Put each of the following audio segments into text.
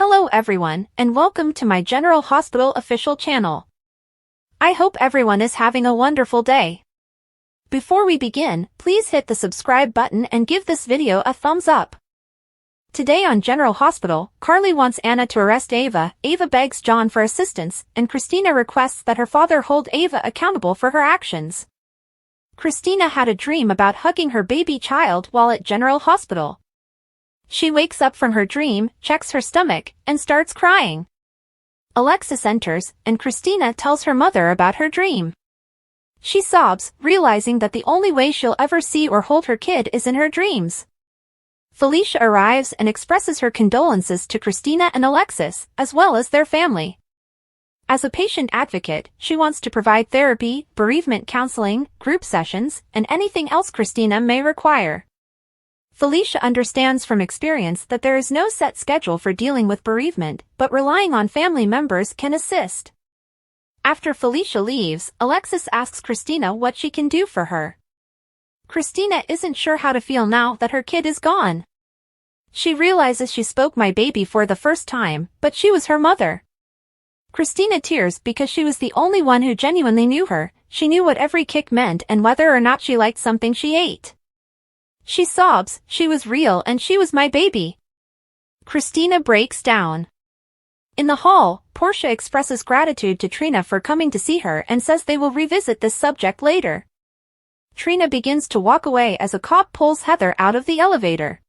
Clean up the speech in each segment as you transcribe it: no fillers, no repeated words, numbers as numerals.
Hello everyone, and welcome to my General Hospital official channel. I hope everyone is having a wonderful day. Before we begin, please hit the subscribe button and give this video a thumbs up. Today on General Hospital, Carly wants Anna to arrest Ava, Ava begs John for assistance, and Christina requests that her father hold Ava accountable for her actions. Christina had a dream about hugging her baby child while at General Hospital. She wakes up from her dream, checks her stomach, and starts crying. Alexis enters, and Christina tells her mother about her dream. She sobs, realizing that the only way she'll ever see or hold her kid is in her dreams. Felicia arrives and expresses her condolences to Christina and Alexis, as well as their family. As a patient advocate, she wants to provide therapy, bereavement counseling, group sessions, and anything else Christina may require. Felicia understands from experience that there is no set schedule for dealing with bereavement, but relying on family members can assist. After Felicia leaves, Alexis asks Christina what she can do for her. Christina isn't sure how to feel now that her kid is gone. She realizes she spoke my baby for the first time, but she was her mother. Christina tears because she was the only one who genuinely knew her. She knew what every kick meant and whether or not she liked something she ate. She sobs, she was real and she was my baby. Christina breaks down. In the hall, Portia expresses gratitude to Trina for coming to see her and says they will revisit this subject later. Trina begins to walk away as a cop pulls Heather out of the elevator.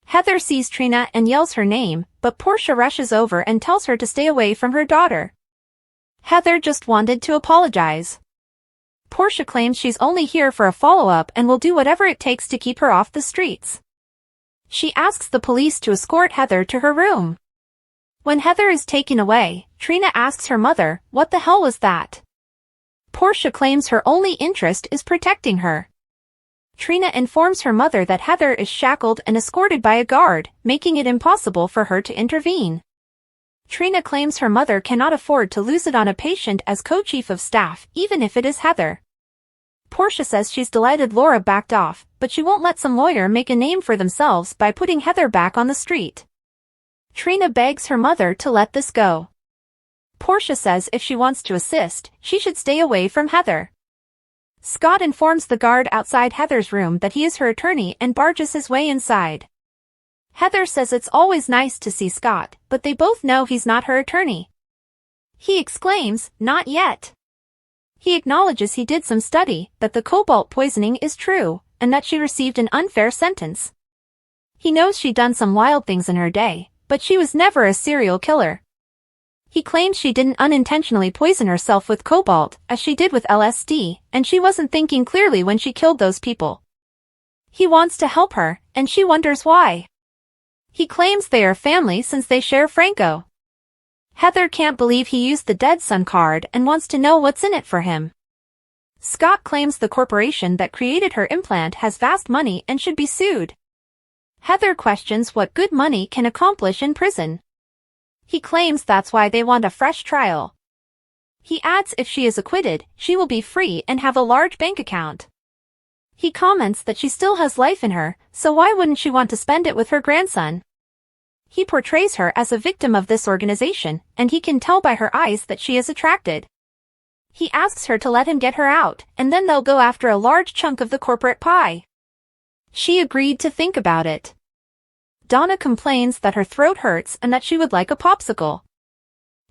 Heather sees Trina and yells her name, but Portia rushes over and tells her to stay away from her daughter. Heather just wanted to apologize. Portia claims she's only here for a follow-up and will do whatever it takes to keep her off the streets. She asks the police to escort Heather to her room. When Heather is taken away, Trina asks her mother, "What the hell was that?" Portia claims her only interest is protecting her. Trina informs her mother that Heather is shackled and escorted by a guard, making it impossible for her to intervene. Trina claims her mother cannot afford to lose it on a patient as co-chief of staff, even if it is Heather. Portia says she's delighted Laura backed off, but she won't let some lawyer make a name for themselves by putting Heather back on the street. Trina begs her mother to let this go. Portia says if she wants to assist, she should stay away from Heather. Scott informs the guard outside Heather's room that he is her attorney and barges his way inside. Heather says it's always nice to see Scott, but they both know he's not her attorney. He exclaims, "Not yet." He acknowledges he did some study, that the cobalt poisoning is true, and that she received an unfair sentence. He knows she done some wild things in her day, but she was never a serial killer. He claims she didn't unintentionally poison herself with cobalt, as she did with LSD, and she wasn't thinking clearly when she killed those people. He wants to help her, and she wonders why. He claims they are family since they share Franco. Heather can't believe he used the dead son card and wants to know what's in it for him. Scott claims the corporation that created her implant has vast money and should be sued. Heather questions what good money can accomplish in prison. He claims that's why they want a fresh trial. He adds if she is acquitted, she will be free and have a large bank account. He comments that she still has life in her, so why wouldn't she want to spend it with her grandson? He portrays her as a victim of this organization, and he can tell by her eyes that she is attracted. He asks her to let him get her out, and then they'll go after a large chunk of the corporate pie. She agreed to think about it. Donna complains that her throat hurts and that she would like a popsicle.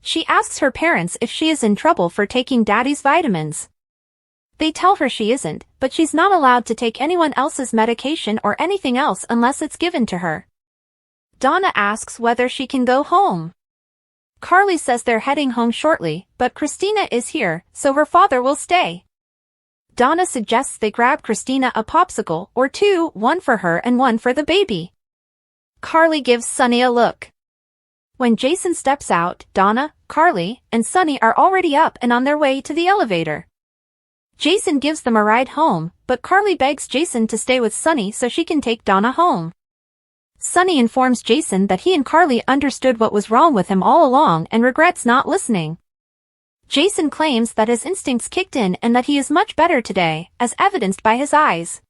She asks her parents if she is in trouble for taking Daddy's vitamins. They tell her she isn't, but she's not allowed to take anyone else's medication or anything else unless it's given to her. Donna asks whether she can go home. Carly says they're heading home shortly, but Christina is here, so her father will stay. Donna suggests they grab Christina a popsicle or two, one for her and one for the baby. Carly gives Sonny a look. When Jason steps out, Donna, Carly, and Sonny are already up and on their way to the elevator. Jason gives them a ride home, but Carly begs Jason to stay with Sonny so she can take Donna home. Sonny informs Jason that he and Carly understood what was wrong with him all along and regrets not listening. Jason claims that his instincts kicked in and that he is much better today, as evidenced by his eyes.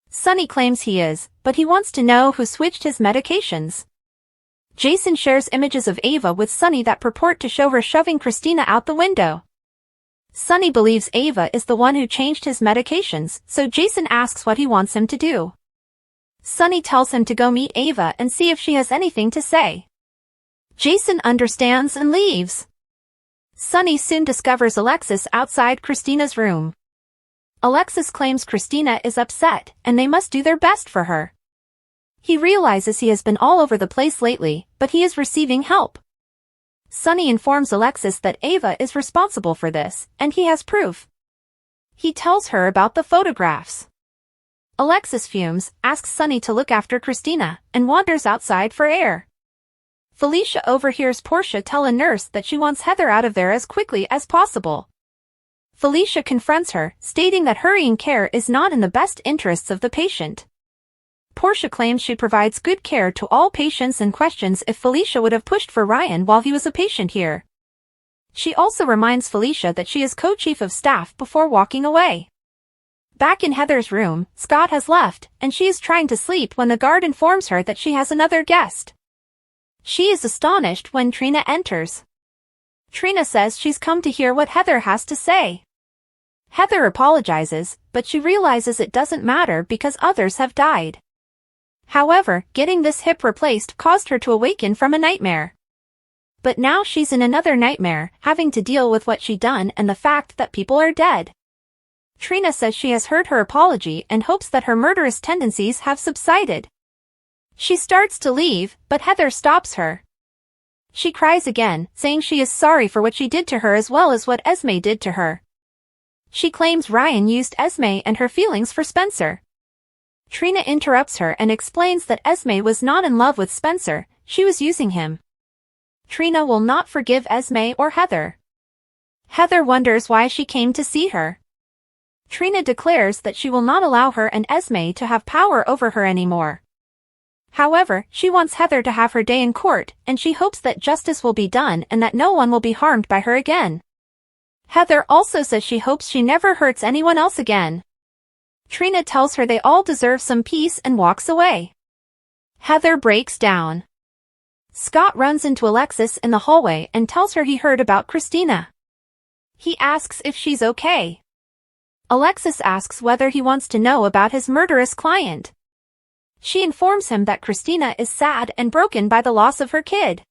Sonny claims he is, but he wants to know who switched his medications. Jason shares images of Ava with Sonny that purport to show her shoving Christina out the window. Sonny believes Ava is the one who changed his medications, so Jason asks what he wants him to do. Sonny tells him to go meet Ava and see if she has anything to say. Jason understands and leaves. Sonny soon discovers Alexis outside Christina's room. Alexis claims Christina is upset and they must do their best for her. He realizes he has been all over the place lately, but he is receiving help. Sonny informs Alexis that Ava is responsible for this, and he has proof. He tells her about the photographs. Alexis fumes, asks Sonny to look after Christina, and wanders outside for air. Felicia overhears Portia tell a nurse that she wants Heather out of there as quickly as possible. Felicia confronts her, stating that hurrying care is not in the best interests of the patient. Portia claims she provides good care to all patients and questions if Felicia would have pushed for Ryan while he was a patient here. She also reminds Felicia that she is co-chief of staff before walking away. Back in Heather's room, Scott has left, and she is trying to sleep when the guard informs her that she has another guest. She is astonished when Trina enters. Trina says she's come to hear what Heather has to say. Heather apologizes, but she realizes it doesn't matter because others have died. However, getting this hip replaced caused her to awaken from a nightmare. But now she's in another nightmare, having to deal with what she done and the fact that people are dead. Trina says she has heard her apology and hopes that her murderous tendencies have subsided. She starts to leave, but Heather stops her. She cries again, saying she is sorry for what she did to her as well as what Esme did to her. She claims Ryan used Esme and her feelings for Spencer. Trina interrupts her and explains that Esme was not in love with Spencer, she was using him. Trina will not forgive Esme or Heather. Heather wonders why she came to see her. Trina declares that she will not allow her and Esme to have power over her anymore. However, she wants Heather to have her day in court, and she hopes that justice will be done and that no one will be harmed by her again. Heather also says she hopes she never hurts anyone else again. Trina tells her they all deserve some peace and walks away. Heather breaks down. Scott runs into Alexis in the hallway and tells her he heard about Christina. He asks if she's okay. Alexis asks whether he wants to know about his murderous client. She informs him that Christina is sad and broken by the loss of her kid.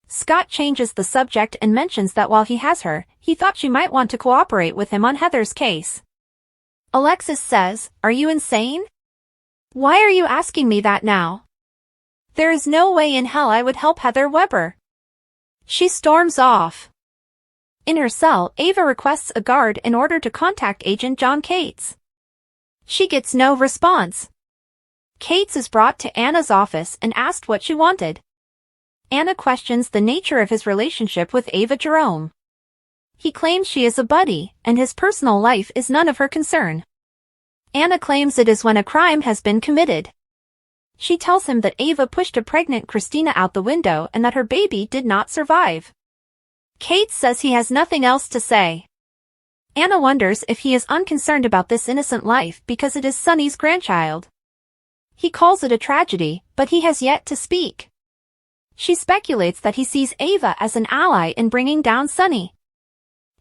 Scott changes the subject and mentions that while he has her, he thought she might want to cooperate with him on Heather's case. Alexis says, "Are you insane? Why are you asking me that now? There is no way in hell I would help Heather Weber." She storms off. In her cell, Ava requests a guard in order to contact Agent John Cates. She gets no response. Cates is brought to Anna's office and asked what she wanted. Anna questions the nature of his relationship with Ava Jerome. He claims she is a buddy, and his personal life is none of her concern. Anna claims it is when a crime has been committed. She tells him that Ava pushed a pregnant Christina out the window and that her baby did not survive. Cates says he has nothing else to say. Anna wonders if he is unconcerned about this innocent life because it is Sonny's grandchild. He calls it a tragedy, but he has yet to speak. She speculates that he sees Ava as an ally in bringing down Sonny.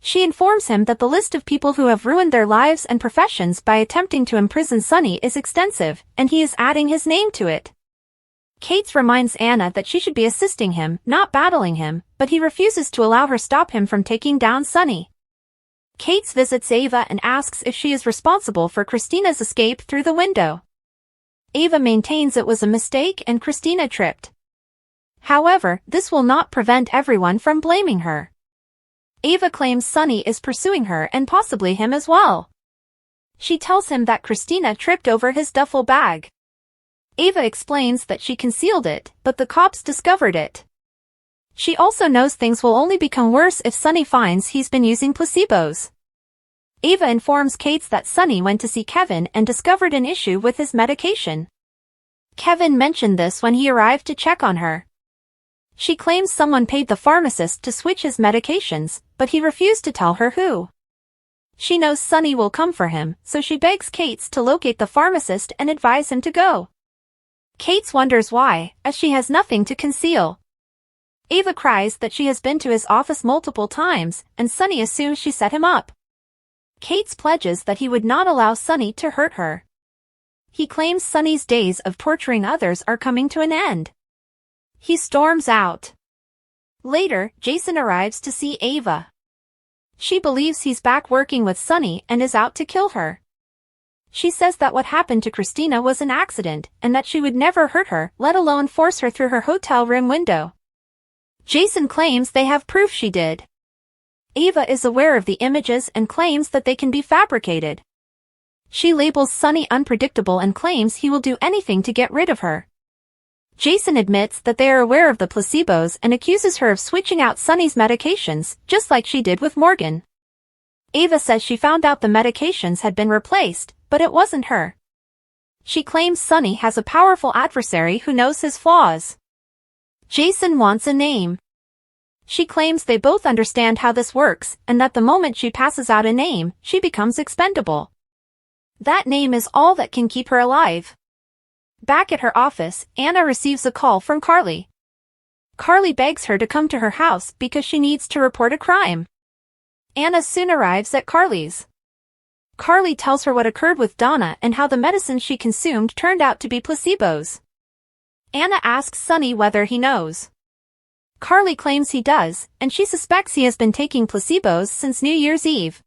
She informs him that the list of people who have ruined their lives and professions by attempting to imprison Sonny is extensive, and he is adding his name to it. Cates reminds Anna that she should be assisting him, not battling him, but he refuses to allow her stop him from taking down Sonny. Cates visits Ava and asks if she is responsible for Christina's escape through the window. Ava maintains it was a mistake and Christina tripped. However, this will not prevent everyone from blaming her. Ava claims Sonny is pursuing her and possibly him as well. She tells him that Christina tripped over his duffel bag. Ava explains that she concealed it, but the cops discovered it. She also knows things will only become worse if Sonny finds he's been using placebos. Ava informs Cates that Sonny went to see Kevin and discovered an issue with his medication. Kevin mentioned this when he arrived to check on her. She claims someone paid the pharmacist to switch his medications, but he refused to tell her who. She knows Sonny will come for him, so she begs Cates to locate the pharmacist and advise him to go. Kate wonders why, as she has nothing to conceal. Ava cries that she has been to his office multiple times, and Sonny assumes she set him up. Kate pledges that he would not allow Sonny to hurt her. He claims Sonny's days of torturing others are coming to an end. He storms out. Later, Jason arrives to see Ava. She believes he's back working with Sonny and is out to kill her. She says that what happened to Christina was an accident and that she would never hurt her, let alone force her through her hotel room window. Jason claims they have proof she did. Ava is aware of the images and claims that they can be fabricated. She labels Sonny unpredictable and claims he will do anything to get rid of her. Jason admits that they are aware of the placebos and accuses her of switching out Sonny's medications, just like she did with Morgan. Ava says she found out the medications had been replaced, but it wasn't her. She claims Sonny has a powerful adversary who knows his flaws. Jason wants a name. She claims they both understand how this works, and that the moment she passes out a name, she becomes expendable. That name is all that can keep her alive. Back at her office, Anna receives a call from Carly. Carly begs her to come to her house because she needs to report a crime. Anna soon arrives at Carly's. Carly tells her what occurred with Donna and how the medicines she consumed turned out to be placebos. Anna asks Sonny whether he knows. Carly claims he does, and she suspects he has been taking placebos since New Year's Eve.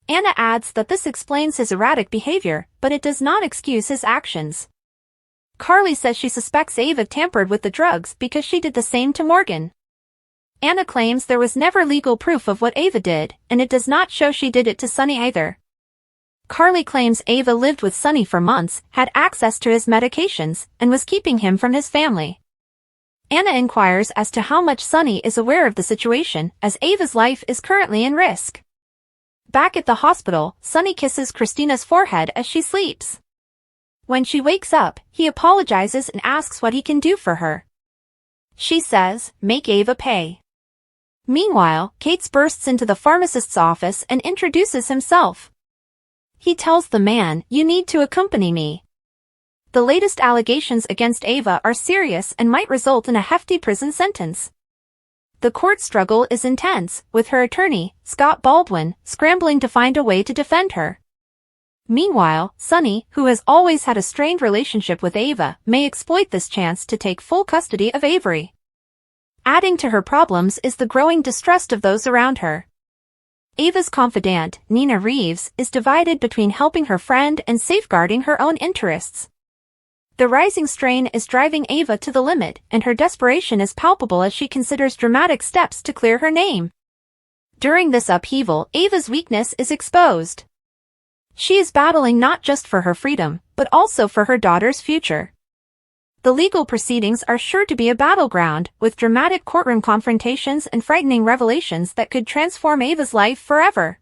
Anna adds that this explains his erratic behavior, but it does not excuse his actions. Carly says she suspects Ava tampered with the drugs because she did the same to Morgan. Anna claims there was never legal proof of what Ava did, and it does not show she did it to Sonny either. Carly claims Ava lived with Sonny for months, had access to his medications, and was keeping him from his family. Anna inquires as to how much Sonny is aware of the situation, as Ava's life is currently in risk. Back at the hospital, Sonny kisses Christina's forehead as she sleeps. When she wakes up, he apologizes and asks what he can do for her. She says, "Make Ava pay." Meanwhile, Kate bursts into the pharmacist's office and introduces himself. He tells the man, "You need to accompany me." The latest allegations against Ava are serious and might result in a hefty prison sentence. The court struggle is intense, with her attorney, Scott Baldwin, scrambling to find a way to defend her. Meanwhile, Sonny, who has always had a strained relationship with Ava, may exploit this chance to take full custody of Avery. Adding to her problems is the growing distrust of those around her. Ava's confidant, Nina Reeves, is divided between helping her friend and safeguarding her own interests. The rising strain is driving Ava to the limit, and her desperation is palpable as she considers dramatic steps to clear her name. During this upheaval, Ava's weakness is exposed. She is battling not just for her freedom, but also for her daughter's future. The legal proceedings are sure to be a battleground, with dramatic courtroom confrontations and frightening revelations that could transform Ava's life forever.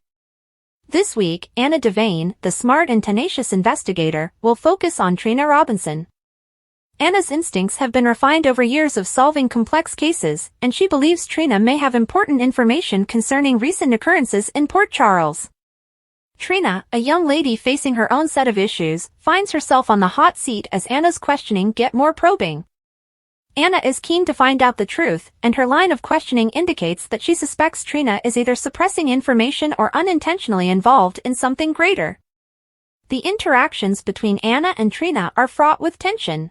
This week, Anna Devane, the smart and tenacious investigator, will focus on Trina Robinson. Anna's instincts have been refined over years of solving complex cases, and she believes Trina may have important information concerning recent occurrences in Port Charles. Trina, a young lady facing her own set of issues, finds herself on the hot seat as Anna's questioning gets more probing. Anna is keen to find out the truth, and her line of questioning indicates that she suspects Trina is either suppressing information or unintentionally involved in something greater. The interactions between Anna and Trina are fraught with tension.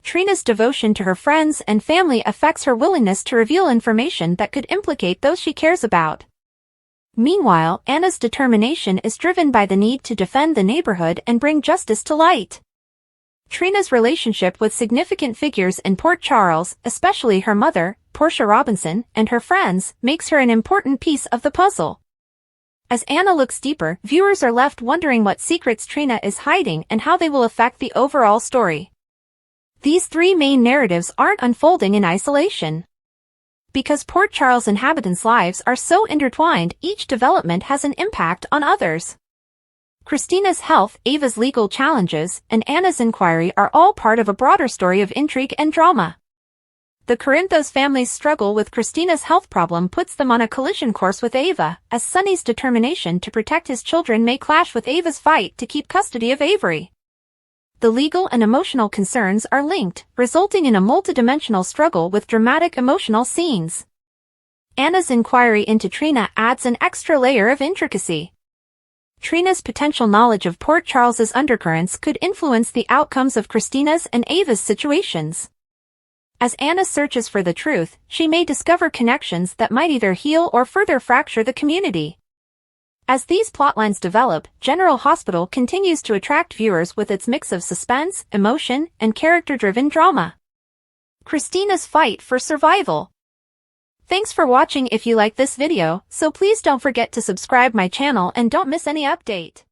Trina's devotion to her friends and family affects her willingness to reveal information that could implicate those she cares about. Meanwhile, Anna's determination is driven by the need to defend the neighborhood and bring justice to light. Trina's relationship with significant figures in Port Charles, especially her mother, Portia Robinson, and her friends, makes her an important piece of the puzzle. As Anna looks deeper, viewers are left wondering what secrets Trina is hiding and how they will affect the overall story. These three main narratives aren't unfolding in isolation. Because Port Charles inhabitants' lives are so intertwined, each development has an impact on others. Christina's health, Ava's legal challenges, and Anna's inquiry are all part of a broader story of intrigue and drama. The Corinthos family's struggle with Christina's health problem puts them on a collision course with Ava, as Sonny's determination to protect his children may clash with Ava's fight to keep custody of Avery. the legal and emotional concerns are linked, resulting in a multidimensional struggle with dramatic emotional scenes. Anna's inquiry into Trina adds an extra layer of intricacy. Trina's potential knowledge of Port Charles's undercurrents could influence the outcomes of Christina's and Ava's situations. As Anna searches for the truth, she may discover connections that might either heal or further fracture the community. As these plotlines develop, General Hospital continues to attract viewers with its mix of suspense, emotion, and character-driven drama. Christina's fight for survival. Thanks for watching. If you like this video, so please don't forget to subscribe my channel and don't miss any update.